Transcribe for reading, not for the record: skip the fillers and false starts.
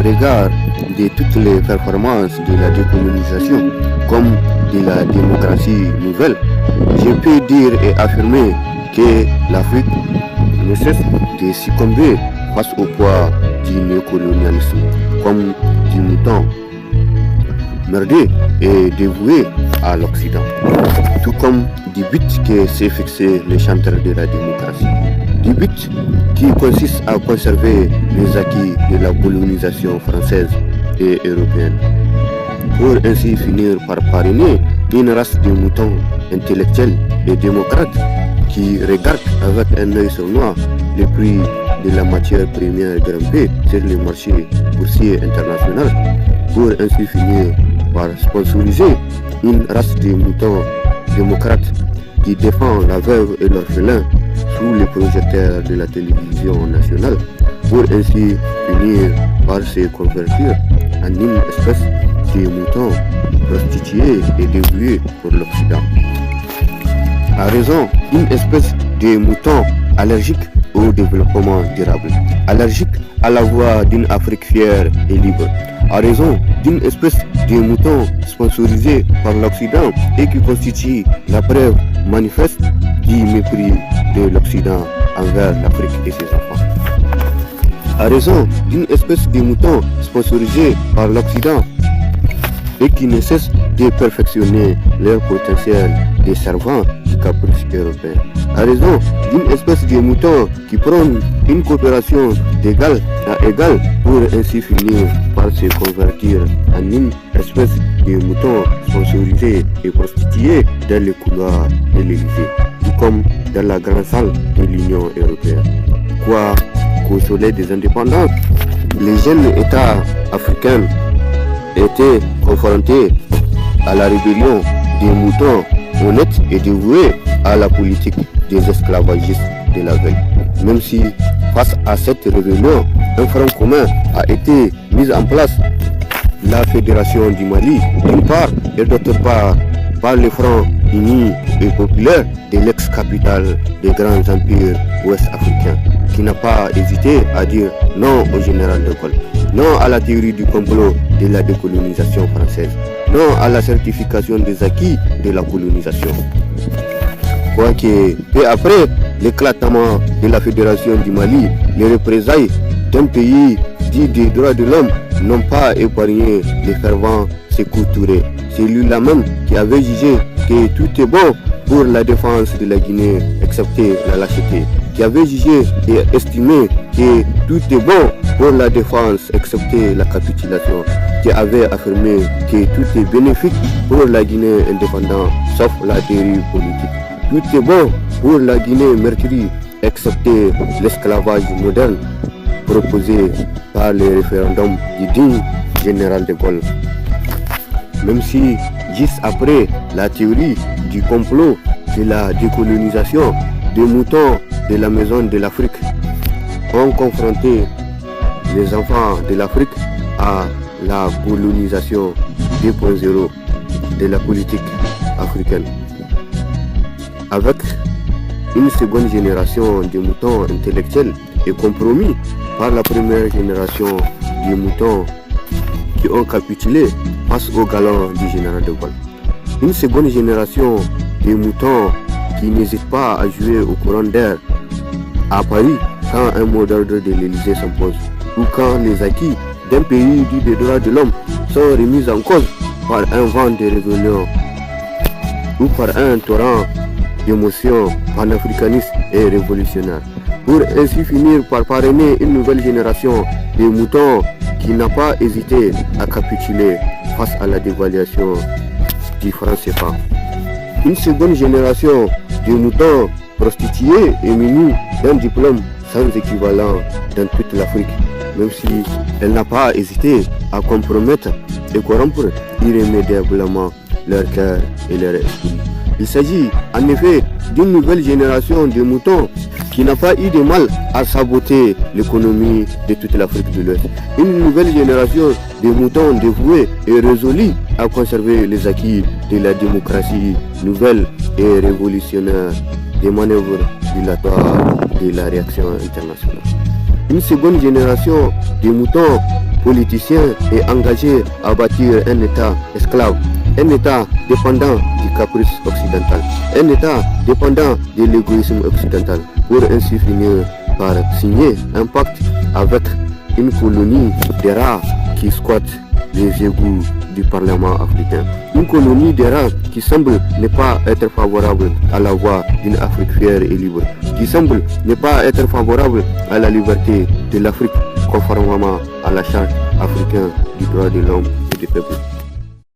regard de toutes les performances de la décolonisation comme de la démocratie nouvelle, je peux dire et affirmer que l'Afrique ne cesse de succomber face au poids du néocolonialisme comme du mouton merdé et dévoué à l'Occident, tout comme du but que s'est fixé les chanteurs de la démocratie, du but qui consiste à conserver les acquis de la colonisation française et européenne, pour ainsi finir par parrainer une race de moutons intellectuels et démocrates qui regardent avec un œil sournois les prix de la matière première grimper sur les marchés boursiers internationaux, pour ainsi finir par sponsoriser une race de moutons démocrates qui défend la veuve et l'orphelin sous les projecteurs de la télévision nationale, pour ainsi finir par se convertir en une espèce de moutons prostitués et dévoués pour l'Occident. À raison d'une espèce de mouton allergique au développement durable, allergique à la voix d'une Afrique fière et libre, à raison d'une espèce de mouton sponsorisé par l'Occident et qui constitue la preuve manifeste du mépris de l'Occident envers l'Afrique et ses enfants. À raison d'une espèce de mouton sponsorisé par l'Occident et qui ne cesse de perfectionner leur potentiel de servants du caprice européen. À raison d'une espèce de mouton qui prône une coopération d'égal à égal pour ainsi finir par se convertir en une espèce de mouton sponsorisé et prostitué dans les couloirs de l'Élysée, tout comme dans la grande salle de l'Union européenne. Quoi qu'au soleil des indépendances, les jeunes États africains étaient confrontés à la rébellion des moutons honnêtes et dévoués à la politique des esclavagistes de la veille. Même si, face à cette rébellion, un front commun a été mis en place, la Fédération du Mali, d'une part, et d'autre part, par le Front uni et populaire de l'ex-capitale des grands empires ouest-africains, qui n'a pas hésité à dire non au général de Gaulle, non à la théorie du complot de la décolonisation française, non à la certification des acquis de la colonisation. Quoique, peu après l'éclatement de la Fédération du Mali, les représailles d'un pays dit des droits de l'homme n'ont pas épargné les fervents Sékou Touré, celui-là même qui avait jugé que tout est bon pour la défense de la Guinée, excepté la lâcheté, qui avait jugé et estimé que tout est bon pour la défense, excepté la capitulation, qui avait affirmé que tout est bénéfique pour la Guinée indépendante, sauf la dérive politique. Tout est bon pour la Guinée Mercury, excepté l'esclavage moderne proposé par le référendum du digne général de Gaulle. Même si, juste après la théorie du complot de la décolonisation, des moutons de la maison de l'Afrique ont confronté les enfants de l'Afrique à la colonisation 2.0 de la politique africaine. Avec une seconde génération de moutons intellectuels et compromis par la première génération de moutons qui ont capitulé face au galon du général de Gaulle. Une seconde génération de moutons qui n'hésitent pas à jouer au courant d'air à Paris quand un mot d'ordre de l'Élysée s'impose, ou quand les acquis d'un pays dit des droits de l'homme sont remis en cause par un vent de rébellion ou par un torrent d'émotions panafricanistes et révolutionnaires, pour ainsi finir par parrainer une nouvelle génération de moutons qui n'a pas hésité à capituler face à la dévaluation du franc CFA. Une seconde génération de moutons prostitués et munis d'un diplôme sans équivalent dans toute l'Afrique, même si elle n'a pas hésité à compromettre et corrompre irrémédiablement leur cœur et leur esprit. Il s'agit en effet d'une nouvelle génération de moutons qui n'a pas eu de mal à saboter l'économie de toute l'Afrique de l'Ouest. Une nouvelle génération de moutons dévoués et résolus à conserver les acquis de la démocratie nouvelle et révolutionnaire, des manœuvres dilatoires de la réaction internationale. Une seconde génération de moutons politicien est engagé à bâtir un État esclave, un État dépendant du caprice occidental, un État dépendant de l'égoïsme occidental, pour ainsi finir par signer un pacte avec une colonie des rats qui squatte les égouts du Parlement africain. Une colonie des rats qui semble ne pas être favorable à la voie d'une Afrique fière et libre, qui semble ne pas être favorable à la liberté de l'Afrique conformément à la charte africaine du droit de l'homme et du peuple.